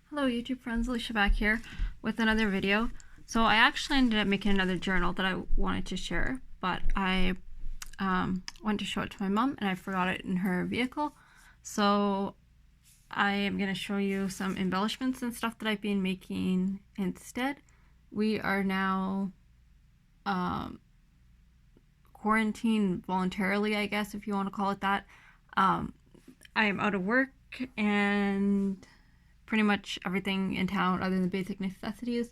Hello YouTube friends, Alicia back here with another video. So I actually ended up making another journal that I wanted to share, but I went to show it to my mom and I forgot it in her vehicle. So I am going to show you some embellishments and stuff that I've been making instead. We are now quarantined voluntarily, I guess, if you want to call it that. I am out of work and pretty much everything in town other than basic necessities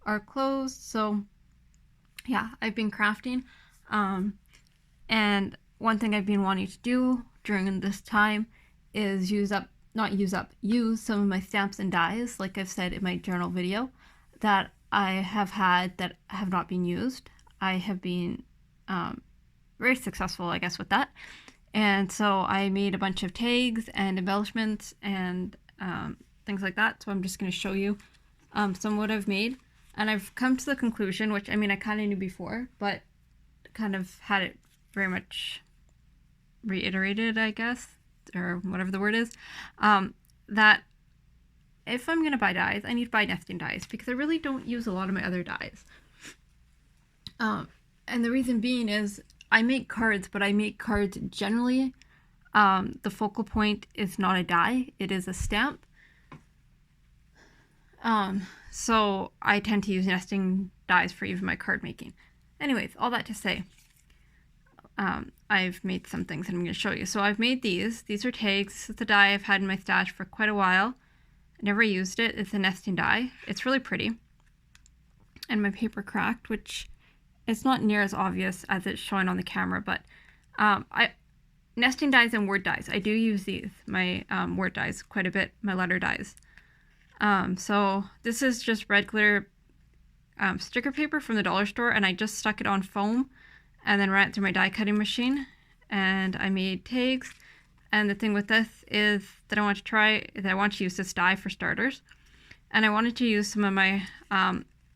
are closed. So yeah, I've been crafting. And one thing I've been wanting to do during this time is use some of my stamps and dies, like I've said in my journal video, that I have had that have not been used. I have been very successful, I guess, with that. And so I made a bunch of tags and embellishments and things like that. So I'm just going to show you some of what I've made. And I've come to the conclusion, which I mean I kind of knew before, but kind of had it very much reiterated, I guess, or whatever the word is, that if I'm going to buy dies, I need to buy nesting dies because I really don't use a lot of my other dies. And the reason being is I make cards, but I make cards generally. The focal point is not a die, it is a stamp. So I tend to use nesting dies for even my card making. Anyways, all that to say, I've made some things and I'm going to show you. So I've made these. These are tags. This is the die I've had in my stash for quite a while. I never used it. It's a nesting die. It's really pretty. And my paper cracked, which is not near as obvious as it's showing on the camera, but nesting dies and word dies. I do use these, my word dies quite a bit, my letter dies. So this is just red glitter sticker paper from the dollar store, and I just stuck it on foam and then ran it through my die cutting machine, and I made tags. And the thing with this is that I want to use this die for starters, and I wanted to use some of my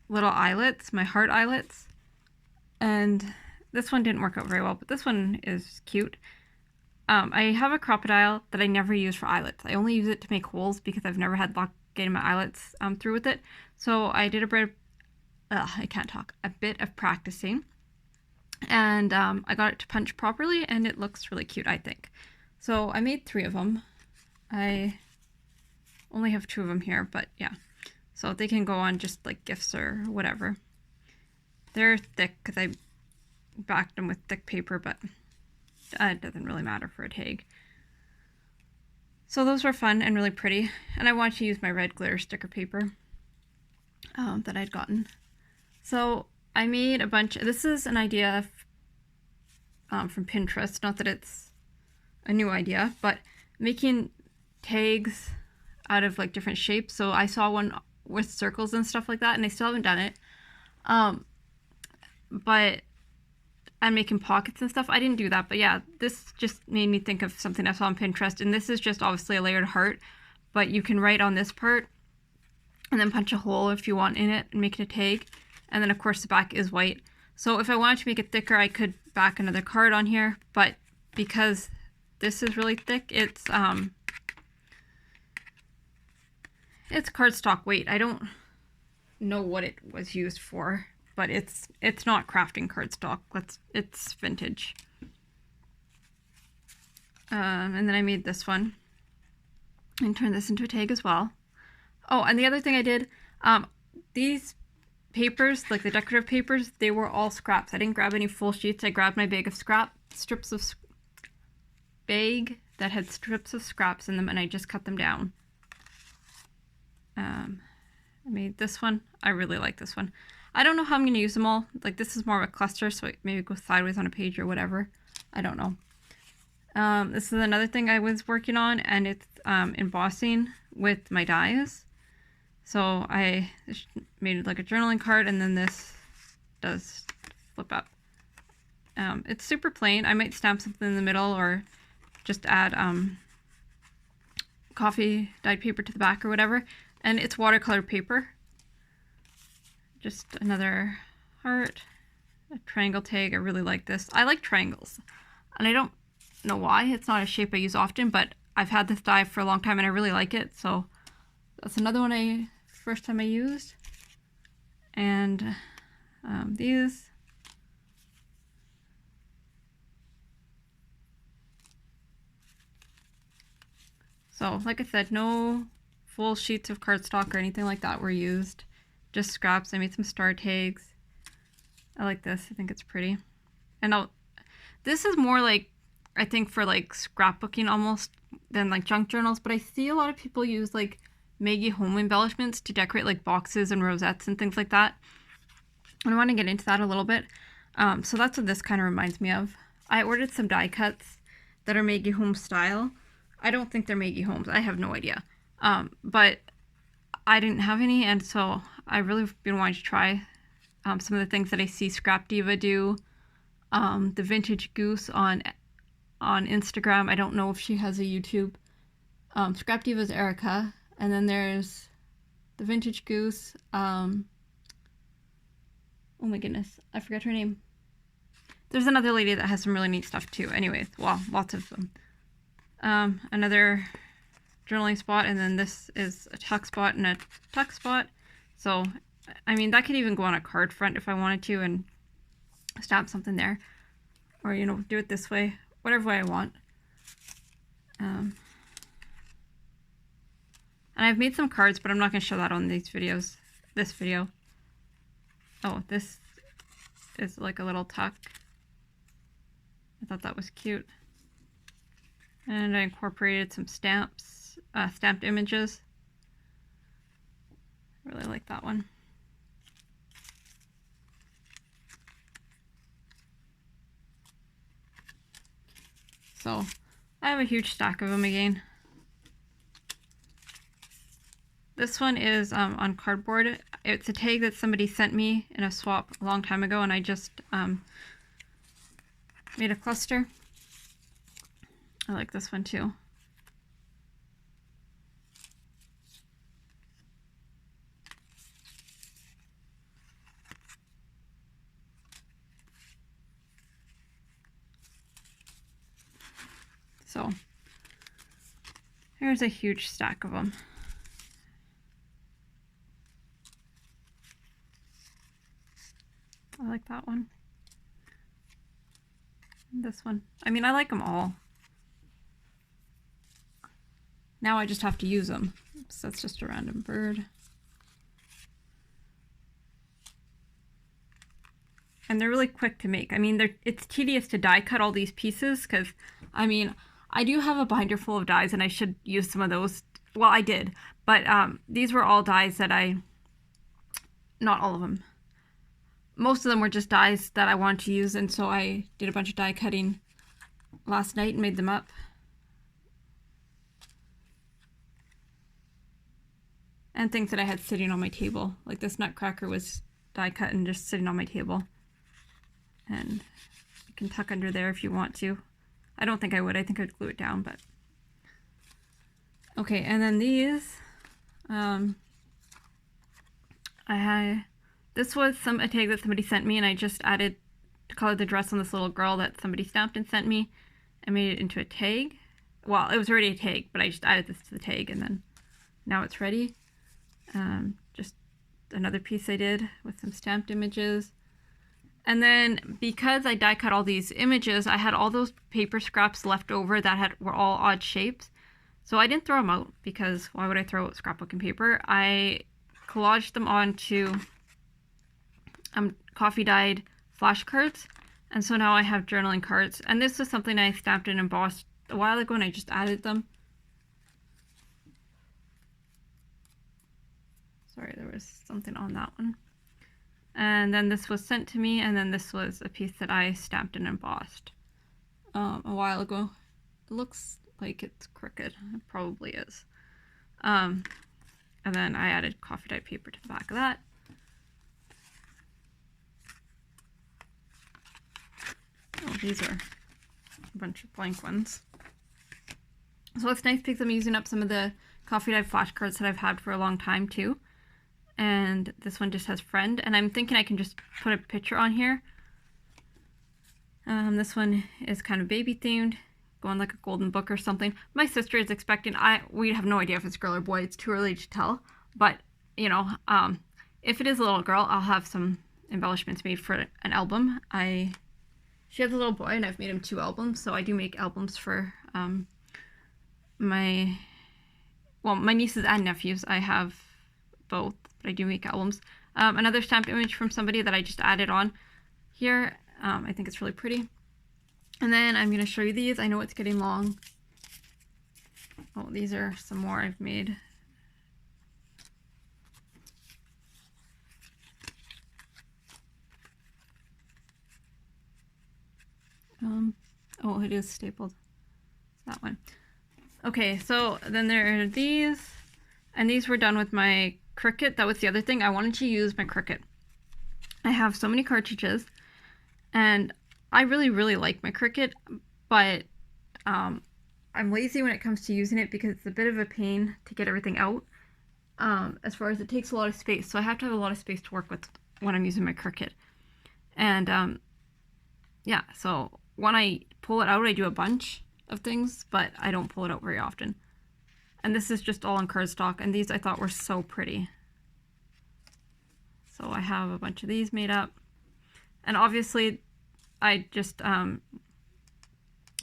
little eyelets, my heart eyelets, and this one didn't work out very well, but this one is cute. I have a crocodile that I never use for eyelets. I only use it to make holes because I've never had luck getting my eyelets through with it. So I did a bit of practicing, and I got it to punch properly, and it looks really cute, I think. So I made 3 of them. I only have 2 of them here, but yeah. So they can go on just like gifts or whatever. They're thick because I backed them with thick paper, but it doesn't really matter for a tag. So those were fun and really pretty, and I wanted to use my red glitter sticker paper that I'd gotten. So I made a bunch. This is an idea from Pinterest, not that it's a new idea, but making tags out of like different shapes. So I saw one with circles and stuff like that, and I still haven't done it. But I'm making pockets and stuff. I didn't do that, but yeah, this just made me think of something I saw on Pinterest, and this is just obviously a layered heart, but you can write on this part and then punch a hole if you want in it and make it a tag. And then of course the back is white. So if I wanted to make it thicker, I could back another card on here, but because this is really thick, it's cardstock weight. I don't know what it was used for, but it's not crafting cardstock. It's vintage. And then I made this one and turned this into a tag as well. Oh, and the other thing I did, these papers, like the decorative papers, they were all scraps. I didn't grab any full sheets. I grabbed my bag of bag that had strips of scraps in them, and I just cut them down. I made this one. I really like this one. I don't know how I'm going to use them all. Like, this is more of a cluster, so it maybe goes sideways on a page or whatever. I don't know. This is another thing I was working on, and it's embossing with my dies. So I made like a journaling card, and then this does flip up. It's super plain. I might stamp something in the middle or just add coffee dyed paper to the back or whatever. And it's watercolor paper. Just another heart, a triangle tag. I really like this. I like triangles, and I don't know why. It's not a shape I use often, but I've had this die for a long time and I really like it, so That's another one first time I used. And these. So, like I said, no full sheets of cardstock or anything like that were used. Just scraps. I made some star tags. I like this. I think it's pretty. And this is more like, I think, for like scrapbooking almost than like junk journals. But I see a lot of people use like Maggie home embellishments to decorate like boxes and rosettes and things like that. And I want to get into that a little bit. So that's what this kind of reminds me of. I ordered some die cuts that are Maggie home style. I don't think they're Maggie homes. I have no idea. But I didn't have any, and so I really been wanting to try some of the things that I see Scrap Diva do. The Vintage Goose on Instagram. I don't know if she has a YouTube. Scrap Diva's Erica, and then there's the Vintage Goose. Oh my goodness, I forgot her name. There's another lady that has some really neat stuff too. Anyways, well, lots of them. Another journaling spot, and then this is a tuck spot and a tuck spot. So, I mean, that could even go on a card front if I wanted to and stamp something there. Or, you know, do it this way, whatever way I want. And I've made some cards, but I'm not going to show that on these videos. This video. Oh, this is like a little tuck. I thought that was cute. And I incorporated some stamps, stamped images. I really like that one. So I have a huge stack of them again. This one is on cardboard. It's a tag that somebody sent me in a swap a long time ago, and I just made a cluster. I like this one too. So here's a huge stack of them. I like that one. And this one. I mean, I like them all. Now I just have to use them. So that's just a random bird. And they're really quick to make. I mean, it's tedious to die cut all these pieces because, I mean, I do have a binder full of dies and I should use some of those. Well, I did, but these were all dies that not all of them. Most of them were just dies that I wanted to use, and so I did a bunch of die cutting last night and made them up. And things that I had sitting on my table. Like this nutcracker was die cut and just sitting on my table. And you can tuck under there if you want to. I don't think I would. I think I'd glue it down, but... Okay, and then these... This was a tag that somebody sent me, and I just added to color the dress on this little girl that somebody stamped and sent me. I made it into a tag. Well, it was already a tag, but I just added this to the tag, and then now it's ready. Just another piece I did with some stamped images. And then because I die cut all these images, I had all those paper scraps left over that were all odd shapes. So I didn't throw them out because why would I throw out scrapbooking paper? I collaged them onto coffee dyed flashcards. And so now I have journaling cards. And this was something I stamped and embossed a while ago, and I just added them. Sorry, there was something on that one. And then this was sent to me, and then this was a piece that I stamped and embossed a while ago. It looks like it's crooked. It probably is. And then I added coffee dyed paper to the back of that. Oh, these are a bunch of blank ones. So it's nice because I'm using up some of the coffee dyed flashcards that I've had for a long time too. And this one just has friend, and I'm thinking I can just put a picture on here. This one is kind of baby themed, go in like a golden book or something. My sister is expecting, we have no idea if it's girl or boy. It's too early to tell. But, you know, if it is a little girl, I'll have some embellishments made for an album. She has a little boy and I've made him 2 albums. So I do make albums for my nieces and nephews. I have both, but I do make albums. Another stamped image from somebody that I just added on here. I think it's really pretty. And then I'm going to show you these. I know it's getting long. Oh, these are some more I've made. Oh, it is stapled. It's that one. Okay, so then there are these. And these were done with my Cricut. That was the other thing. I wanted to use my Cricut. I have so many cartridges. And I really, really like my Cricut. But I'm lazy when it comes to using it because it's a bit of a pain to get everything out. As far as it takes a lot of space. So I have to have a lot of space to work with when I'm using my Cricut. And yeah, so when I pull it out, I do a bunch of things, but I don't pull it out very often. And this is just all on cardstock, and these I thought were so pretty. So I have a bunch of these made up. And obviously, I just,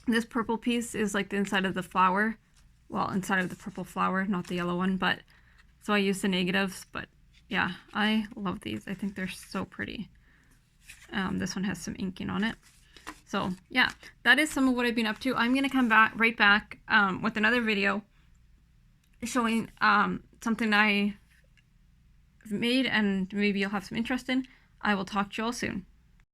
this purple piece is like the inside of the flower. Well, inside of the purple flower, not the yellow one, but, so I use the negatives, but yeah, I love these. I think they're so pretty. This one has some inking on it. So yeah, that is some of what I've been up to. I'm going to come right back with another video showing something I've made and maybe you'll have some interest in. I will talk to you all soon.